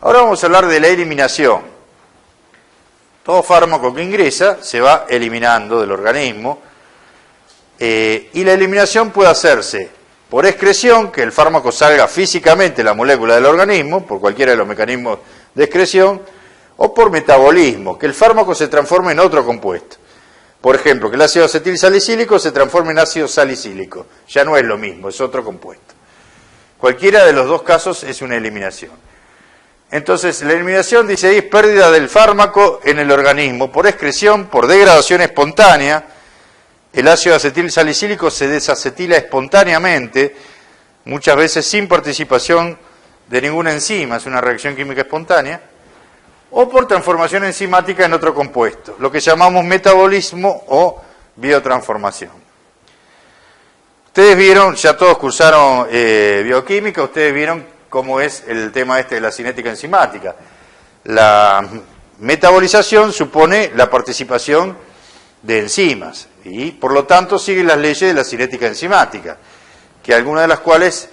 Ahora vamos a hablar de la eliminación. Todo fármaco que ingresa se va eliminando del organismo y la eliminación puede hacerse por excreción, que el fármaco salga físicamente de la molécula del organismo, por cualquiera de los mecanismos de excreción, o por metabolismo, que el fármaco se transforme en otro compuesto. Por ejemplo, que el ácido acetilsalicílico se transforme en ácido salicílico. Ya no es lo mismo, es otro compuesto. Cualquiera de los dos casos es una eliminación. Entonces, la eliminación, dice ahí, es pérdida del fármaco en el organismo por excreción, por degradación espontánea. El ácido acetilsalicílico se desacetila espontáneamente, muchas veces sin participación de ninguna enzima, es una reacción química espontánea, o por transformación enzimática en otro compuesto, lo que llamamos metabolismo o biotransformación. Ustedes vieron, ya todos cursaron bioquímica, ustedes vieron cómo es el tema de la cinética enzimática. La metabolización supone la participación de enzimas y por lo tanto sigue las leyes de la cinética enzimática, que algunas de las cuales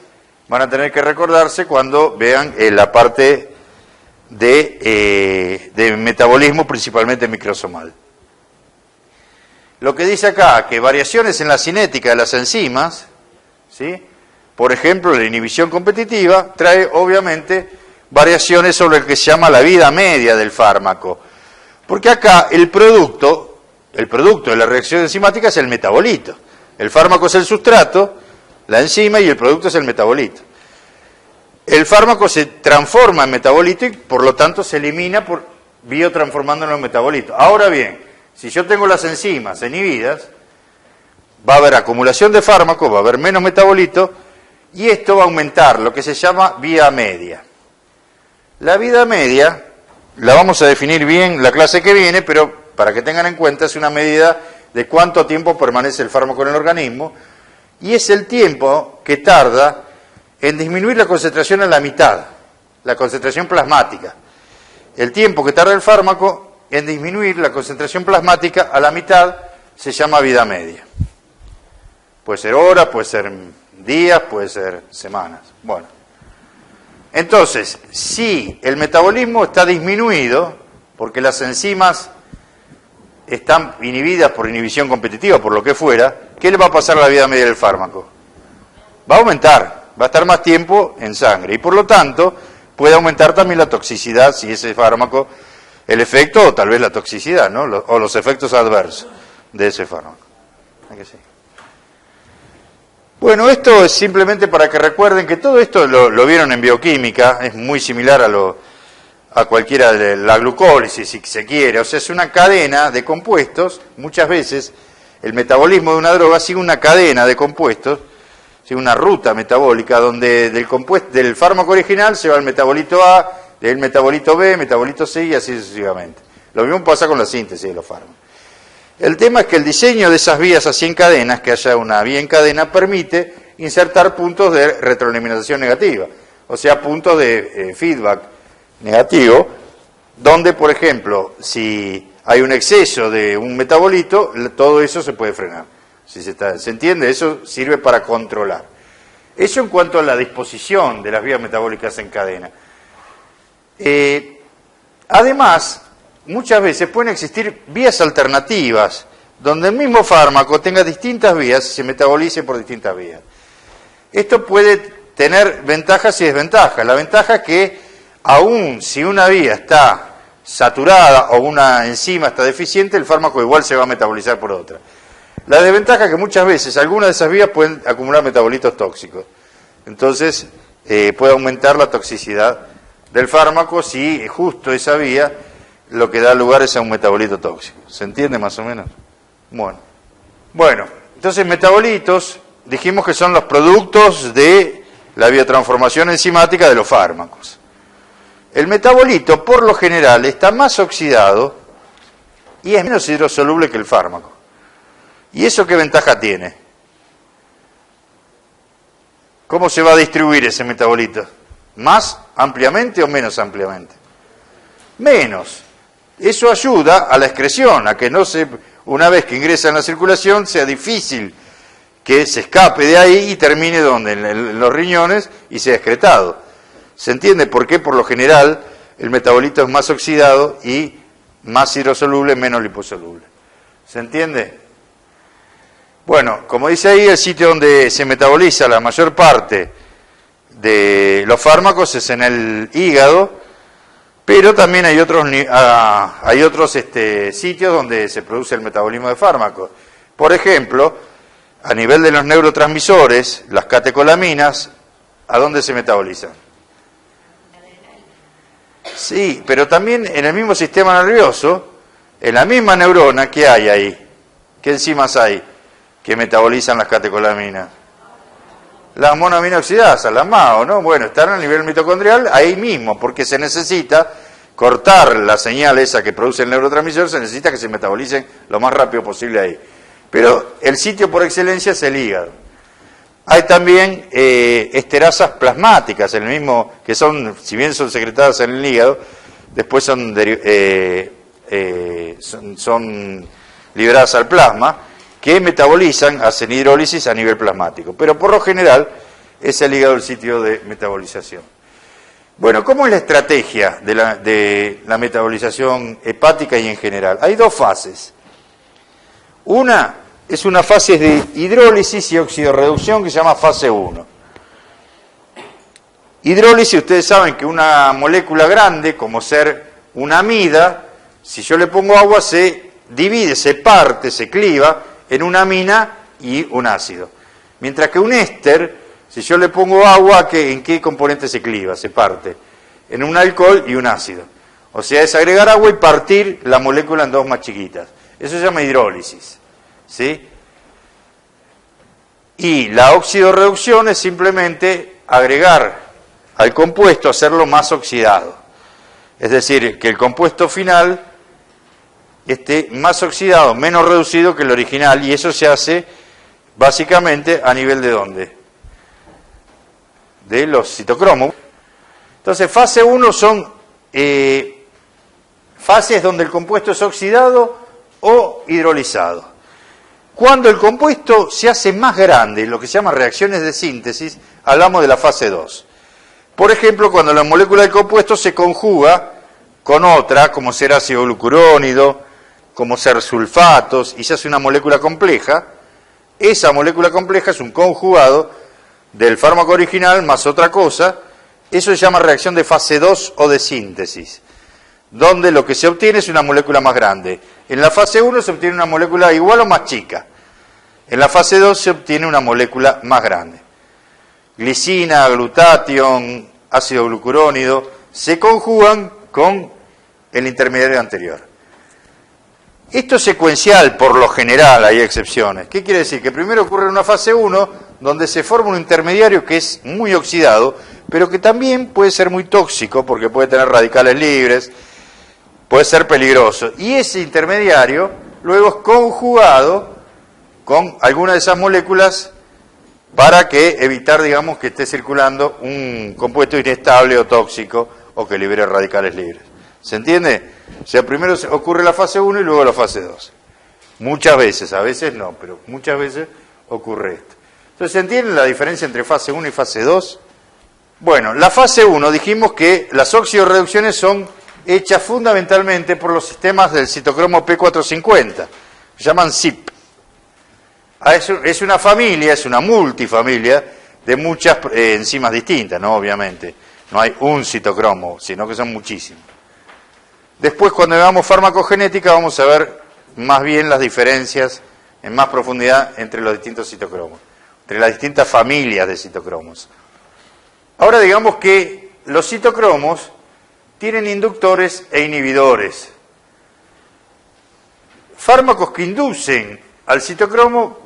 van a tener que recordarse cuando vean la parte de metabolismo, principalmente microsomal. Lo que dice acá, que variaciones en la cinética de las enzimas, ¿sí? Por ejemplo, la inhibición competitiva, trae obviamente variaciones sobre lo que se llama la vida media del fármaco. Porque acá el producto de la reacción enzimática es el metabolito. El fármaco es el sustrato, la enzima, y el producto es el metabolito. El fármaco se transforma en metabolito y por lo tanto se elimina por biotransformándolo en metabolito. Ahora bien, si yo tengo las enzimas inhibidas, va a haber acumulación de fármaco, va a haber menos metabolito y esto va a aumentar lo que se llama vida media. La vida media la vamos a definir bien la clase que viene, pero para que tengan en cuenta es una medida de cuánto tiempo permanece el fármaco en el organismo y es el tiempo que tarda en disminuir la concentración a la mitad, la concentración plasmática. El tiempo que tarda el fármaco en disminuir la concentración plasmática a la mitad se llama vida media. Puede ser horas, puede ser días, puede ser semanas. Bueno, entonces, si el metabolismo está disminuido, porque las enzimas están inhibidas por inhibición competitiva, por lo que fuera, ¿qué le va a pasar a la vida media del fármaco? Va a aumentar. Va a estar más tiempo en sangre y por lo tanto puede aumentar también la toxicidad si ese fármaco, el efecto o tal vez la toxicidad, ¿no? O los efectos adversos de ese fármaco. Bueno, esto es simplemente para que recuerden que todo esto lo vieron en bioquímica, es muy similar a cualquiera de la glucólisis, si se quiere, o sea, es una cadena de compuestos, muchas veces el metabolismo de una droga sigue una cadena de compuestos, una ruta metabólica donde del fármaco original se va al metabolito A, del metabolito B, metabolito C y así sucesivamente. Lo mismo pasa con la síntesis de los fármacos. El tema es que el diseño de esas vías así en cadenas, que haya una vía en cadena, permite insertar puntos de retroalimentación negativa, o sea, puntos de feedback negativo, donde, por ejemplo, si hay un exceso de un metabolito, todo eso se puede frenar. Si se entiende, eso sirve para controlar. Eso en cuanto a la disposición de las vías metabólicas en cadena. Además, muchas veces pueden existir vías alternativas, donde el mismo fármaco tenga distintas vías y se metabolice por distintas vías. Esto puede tener ventajas y desventajas. La ventaja es que, aun si una vía está saturada o una enzima está deficiente, el fármaco igual se va a metabolizar por otra. La desventaja es que muchas veces algunas de esas vías pueden acumular metabolitos tóxicos. Entonces, puede aumentar la toxicidad del fármaco si justo esa vía lo que da lugar es a un metabolito tóxico. ¿Se entiende más o menos? Bueno, entonces metabolitos dijimos que son los productos de la biotransformación enzimática de los fármacos. El metabolito, por lo general, está más oxidado y es menos hidrosoluble que el fármaco. ¿Y eso qué ventaja tiene? ¿Cómo se va a distribuir ese metabolito? ¿Más ampliamente o menos ampliamente? Menos. Eso ayuda a la excreción, a que una vez que ingresa en la circulación, sea difícil que se escape de ahí y termine donde, en los riñones, y sea excretado. ¿Se entiende por qué? Por lo general, el metabolito es más oxidado y más hidrosoluble, menos liposoluble. ¿Se entiende? Bueno, como dice ahí, el sitio donde se metaboliza la mayor parte de los fármacos es en el hígado, pero también hay otros sitios donde se produce el metabolismo de fármacos. Por ejemplo, a nivel de los neurotransmisores, las catecolaminas, ¿a dónde se metabolizan? Sí, pero también en el mismo sistema nervioso, en la misma neurona, ¿qué hay ahí? ¿Qué enzimas hay que metabolizan las catecolaminas? Las monoaminoxidasas, las MAO, ¿no? Bueno, están a nivel mitocondrial ahí mismo, porque se necesita cortar la señal esa que produce el neurotransmisor, se necesita que se metabolicen lo más rápido posible ahí. Pero el sitio por excelencia es el hígado. Hay también esterasas plasmáticas, en el mismo, que son, si bien son secretadas en el hígado, después son liberadas al plasma, que metabolizan, hacen hidrólisis a nivel plasmático. Pero por lo general es el hígado el sitio de metabolización. Bueno, ¿cómo es la estrategia de la metabolización hepática y en general? Hay dos fases. Una es una fase de hidrólisis y oxidorreducción que se llama fase 1. Hidrólisis, ustedes saben que una molécula grande, como ser una amida, si yo le pongo agua se divide, se parte, se cliva en una amina y un ácido. Mientras que un éster, si yo le pongo agua, ¿en qué componente se cliva? Se parte en un alcohol y un ácido. O sea, es agregar agua y partir la molécula en dos más chiquitas. Eso se llama hidrólisis, ¿sí? Y la oxidorreducción es simplemente agregar al compuesto, hacerlo más oxidado. Es decir, que el compuesto final esté más oxidado, menos reducido que el original, y eso se hace básicamente a nivel de ¿dónde? De los citocromos. Entonces, fase 1 son fases donde el compuesto es oxidado o hidrolizado. Cuando el compuesto se hace más grande, lo que se llama reacciones de síntesis, hablamos de la fase 2. Por ejemplo, cuando la molécula del compuesto se conjuga con otra, como ser ácido glucurónido, como ser sulfatos, y se hace una molécula compleja, esa molécula compleja es un conjugado del fármaco original más otra cosa, eso se llama reacción de fase 2 o de síntesis, donde lo que se obtiene es una molécula más grande. En la fase 1 se obtiene una molécula igual o más chica, en la fase 2 se obtiene una molécula más grande. Glicina, glutatión, ácido glucurónido, se conjugan con el intermediario anterior. Esto es secuencial por lo general, hay excepciones. ¿Qué quiere decir? Que primero ocurre en una fase 1, donde se forma un intermediario que es muy oxidado, pero que también puede ser muy tóxico, porque puede tener radicales libres, puede ser peligroso. Y ese intermediario luego es conjugado con alguna de esas moléculas para que evitar, digamos, que esté circulando un compuesto inestable o tóxico o que libere radicales libres. ¿Se entiende? O sea, primero ocurre la fase 1 y luego la fase 2. Muchas veces, a veces no, pero muchas veces ocurre esto. Entonces, ¿se entiende la diferencia entre fase 1 y fase 2? Bueno, la fase 1 dijimos que las oxidorreducciones son hechas fundamentalmente por los sistemas del citocromo P450, se llaman CYP. Es una familia, es una multifamilia de muchas enzimas distintas, ¿no? Obviamente. No hay un citocromo, sino que son muchísimos. Después, cuando veamos farmacogenética, vamos a ver más bien las diferencias en más profundidad entre los distintos citocromos, entre las distintas familias de citocromos. Ahora digamos que los citocromos tienen inductores e inhibidores. Fármacos que inducen al citocromo,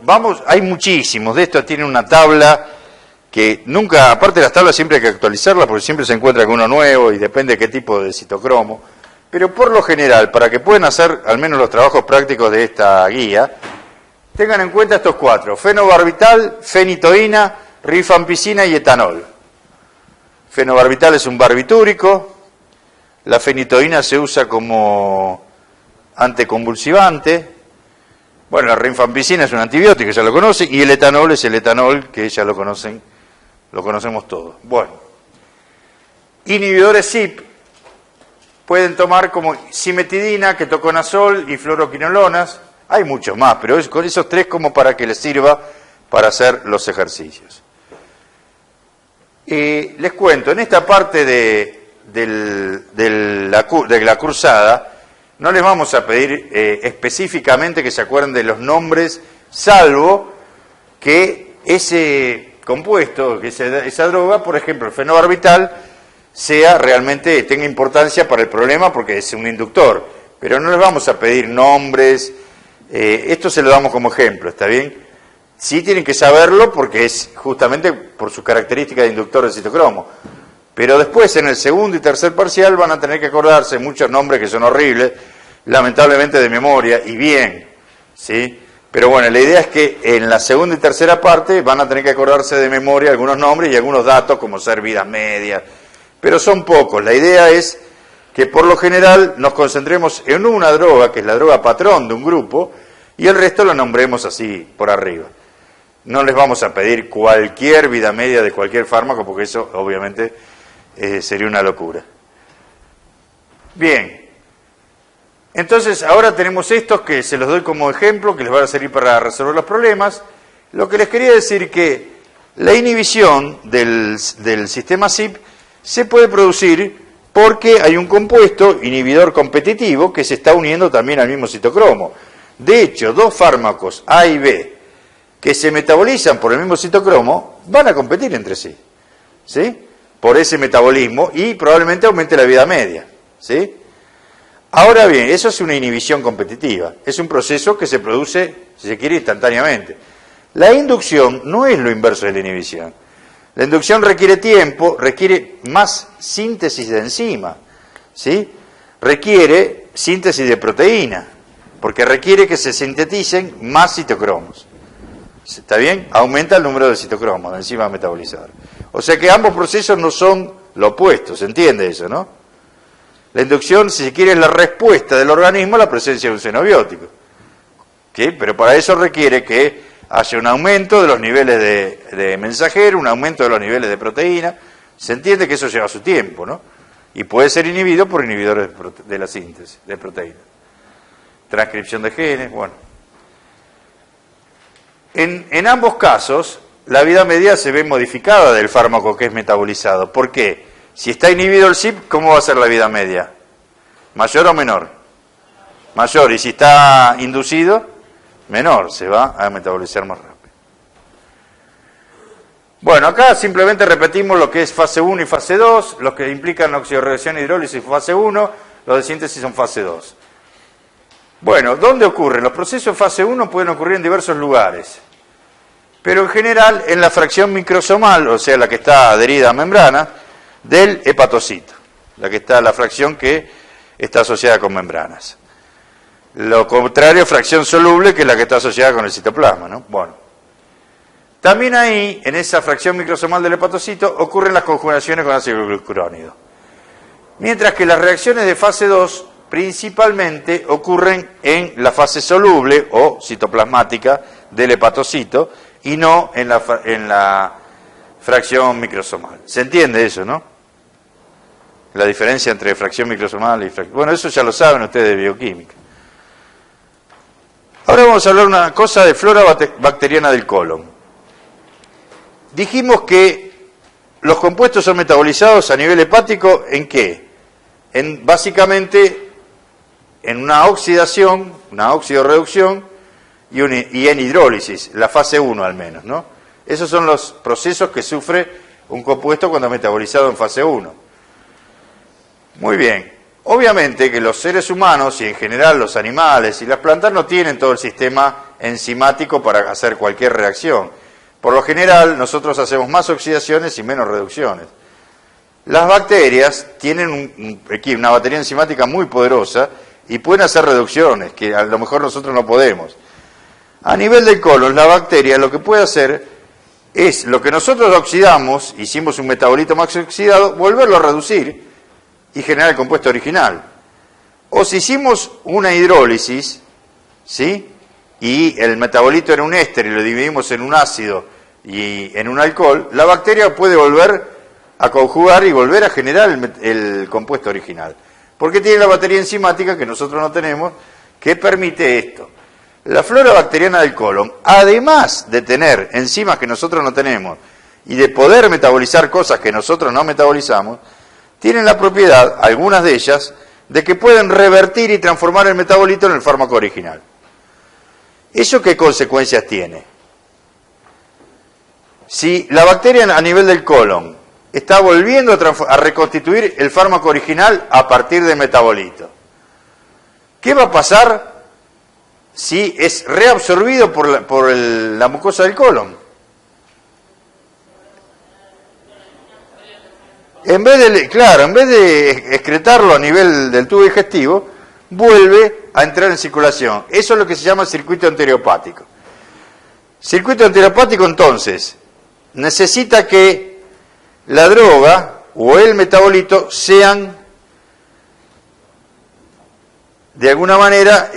hay muchísimos. De esto tiene una tabla que nunca, aparte de las tablas siempre hay que actualizarlas porque siempre se encuentra con uno nuevo y depende de qué tipo de citocromo. Pero por lo general, para que puedan hacer al menos los trabajos prácticos de esta guía, tengan en cuenta estos 4: fenobarbital, fenitoína, rifampicina y etanol. Fenobarbital es un barbitúrico, la fenitoína se usa como anticonvulsivante, bueno, la rifampicina es un antibiótico, ya lo conocen, y el etanol es el etanol, que ya lo conocemos todos. Bueno, inhibidores CYP, pueden tomar como cimetidina, ketoconazol y fluoroquinolonas. Hay muchos más, pero con esos tres como para que les sirva para hacer los ejercicios. Y les cuento, en esta parte de la cursada, no les vamos a pedir específicamente que se acuerden de los nombres, salvo que ese compuesto, que esa droga, por ejemplo, el fenobarbital, tenga importancia para el problema porque es un inductor. Pero no les vamos a pedir nombres, esto se lo damos como ejemplo, ¿está bien? Sí tienen que saberlo porque es justamente por sus características de inductor de citocromo. Pero después, en el segundo y tercer parcial, van a tener que acordarse muchos nombres que son horribles, lamentablemente de memoria, y bien, ¿sí? Pero bueno, la idea es que en la segunda y tercera parte van a tener que acordarse de memoria algunos nombres y algunos datos, como ser vidas medias, pero son pocos. La idea es que por lo general nos concentremos en una droga, que es la droga patrón de un grupo, y el resto lo nombremos así, por arriba. No les vamos a pedir cualquier vida media de cualquier fármaco, porque eso obviamente sería una locura. Bien, entonces ahora tenemos estos que se los doy como ejemplo, que les van a servir para resolver los problemas. Lo que les quería decir que la inhibición del sistema CYP se puede producir porque hay un compuesto inhibidor competitivo que se está uniendo también al mismo citocromo. De hecho, dos fármacos A y B que se metabolizan por el mismo citocromo van a competir entre sí, ¿sí? Por ese metabolismo y probablemente aumente la vida media, ¿sí? Ahora bien, eso es una inhibición competitiva, es un proceso que se produce, si se quiere, instantáneamente. La inducción no es lo inverso de la inhibición. La inducción requiere tiempo, requiere más síntesis de enzima, ¿sí? Requiere síntesis de proteína, porque requiere que se sinteticen más citocromos. ¿Está bien? Aumenta el número de citocromos, de enzimas metabolizadoras. O sea que ambos procesos no son lo opuesto, ¿se entiende eso, no? La inducción, si se quiere, es la respuesta del organismo a la presencia de un xenobiótico. ¿Sí? Pero para eso requiere que haya un aumento de los niveles de mensajero, un aumento de los niveles de proteína. Se entiende que eso lleva su tiempo, ¿no? Y puede ser inhibido por inhibidores de la síntesis de proteína. Transcripción de genes, bueno. En ambos casos, la vida media se ve modificada del fármaco que es metabolizado. ¿Por qué? Si está inhibido el CYP, ¿cómo va a ser la vida media? ¿Mayor o menor? Mayor. Y si está inducido, menor. Se va a metabolizar más rápido. Bueno, acá simplemente repetimos lo que es fase 1 y fase 2, los que implican oxidorreacción e hidrólisis fase 1, los de síntesis son fase 2. Bueno, ¿dónde ocurren? Los procesos en fase 1 pueden ocurrir en diversos lugares, pero en general en la fracción microsomal, o sea, la que está adherida a membrana, del hepatocito, la fracción que está asociada con membranas. Lo contrario, fracción soluble, que es la que está asociada con el citoplasma, ¿no? Bueno, también ahí, en esa fracción microsomal del hepatocito, ocurren las conjugaciones con ácido glucurónido. Mientras que las reacciones de fase 2 principalmente ocurren en la fase soluble o citoplasmática del hepatocito y no en la fracción microsomal. ¿Se entiende eso, no? La diferencia entre fracción microsomal y fracción... Bueno, eso ya lo saben ustedes de bioquímica. Ahora vamos a hablar una cosa de flora bacteriana del colon. Dijimos que los compuestos son metabolizados a nivel hepático, ¿en qué? Básicamente en una oxidación, una oxidorreducción y en hidrólisis, la fase 1 al menos, ¿no? Esos son los procesos que sufre un compuesto cuando es metabolizado en fase 1. Muy bien. Obviamente que los seres humanos y en general los animales y las plantas no tienen todo el sistema enzimático para hacer cualquier reacción. Por lo general nosotros hacemos más oxidaciones y menos reducciones. Las bacterias tienen una batería enzimática muy poderosa y pueden hacer reducciones que a lo mejor nosotros no podemos. A nivel del colon, la bacteria lo que puede hacer es lo que nosotros oxidamos, hicimos un metabolito más oxidado, volverlo a reducir y generar el compuesto original. O si hicimos una hidrólisis, ¿sí? Y el metabolito era un éster y lo dividimos en un ácido y en un alcohol, la bacteria puede volver a conjugar y volver a generar el compuesto original. Porque tiene la batería enzimática que nosotros no tenemos, que permite esto. La flora bacteriana del colon, además de tener enzimas que nosotros no tenemos y de poder metabolizar cosas que nosotros no metabolizamos, tienen la propiedad, algunas de ellas, de que pueden revertir y transformar el metabolito en el fármaco original. ¿Eso qué consecuencias tiene? Si la bacteria a nivel del colon está volviendo a reconstituir el fármaco original a partir del metabolito, ¿qué va a pasar si es reabsorbido por la mucosa del colon? En vez de excretarlo a nivel del tubo digestivo, vuelve a entrar en circulación. Eso es lo que se llama circuito enteriopático. Circuito enteriopático, entonces, necesita que la droga o el metabolito sean, de alguna manera,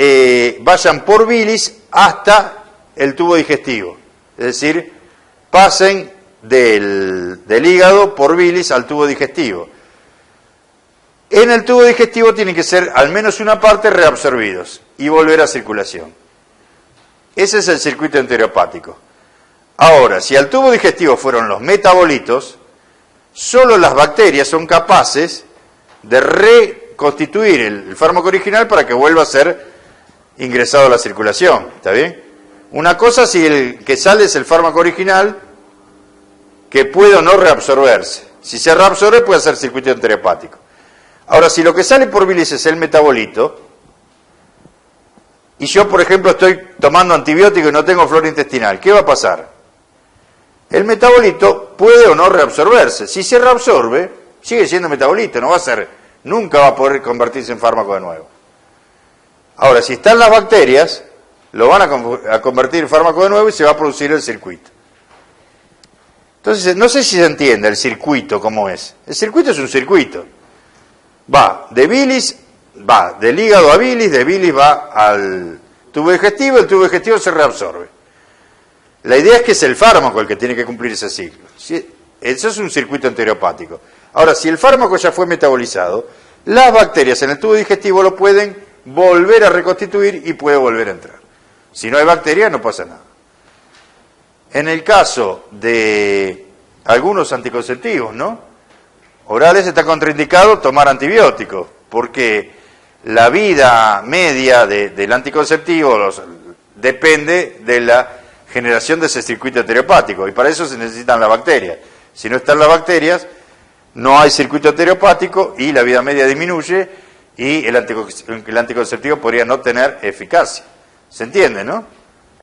vayan por bilis hasta el tubo digestivo. Es decir, pasen del hígado por bilis al tubo digestivo. En el tubo digestivo tienen que ser al menos una parte reabsorbidos y volver a circulación. Ese es el circuito enteriopático. Ahora, si al tubo digestivo fueron los metabolitos, solo las bacterias son capaces de reconstituir el fármaco original para que vuelva a ser ingresado a la circulación. ¿Está bien? Una cosa si el que sale es el fármaco original, que puede o no reabsorberse. Si se reabsorbe puede ser circuito enteriopático. Ahora, si lo que sale por bilis es el metabolito, y yo, por ejemplo, estoy tomando antibiótico y no tengo flora intestinal, ¿qué va a pasar? El metabolito puede o no reabsorberse. Si se reabsorbe, sigue siendo metabolito, nunca va a poder convertirse en fármaco de nuevo. Ahora, si están las bacterias, lo van a convertir en fármaco de nuevo y se va a producir el circuito. Entonces, no sé si se entiende el circuito cómo es. El circuito es un circuito. Va del hígado a bilis, de bilis va al tubo digestivo, el tubo digestivo se reabsorbe. La idea es que es el fármaco el que tiene que cumplir ese ciclo. Eso es un circuito enteriopático. Ahora, si el fármaco ya fue metabolizado, las bacterias en el tubo digestivo lo pueden volver a reconstituir y puede volver a entrar. Si no hay bacterias, no pasa nada. En el caso de algunos anticonceptivos, orales, está contraindicado tomar antibióticos, porque la vida media del anticonceptivo depende de la generación de ese circuito enteriopático, y para eso se necesitan las bacterias. Si no están las bacterias, no hay circuito enteriopático y la vida media disminuye y el anticonceptivo podría no tener eficacia. ¿Se entiende, no?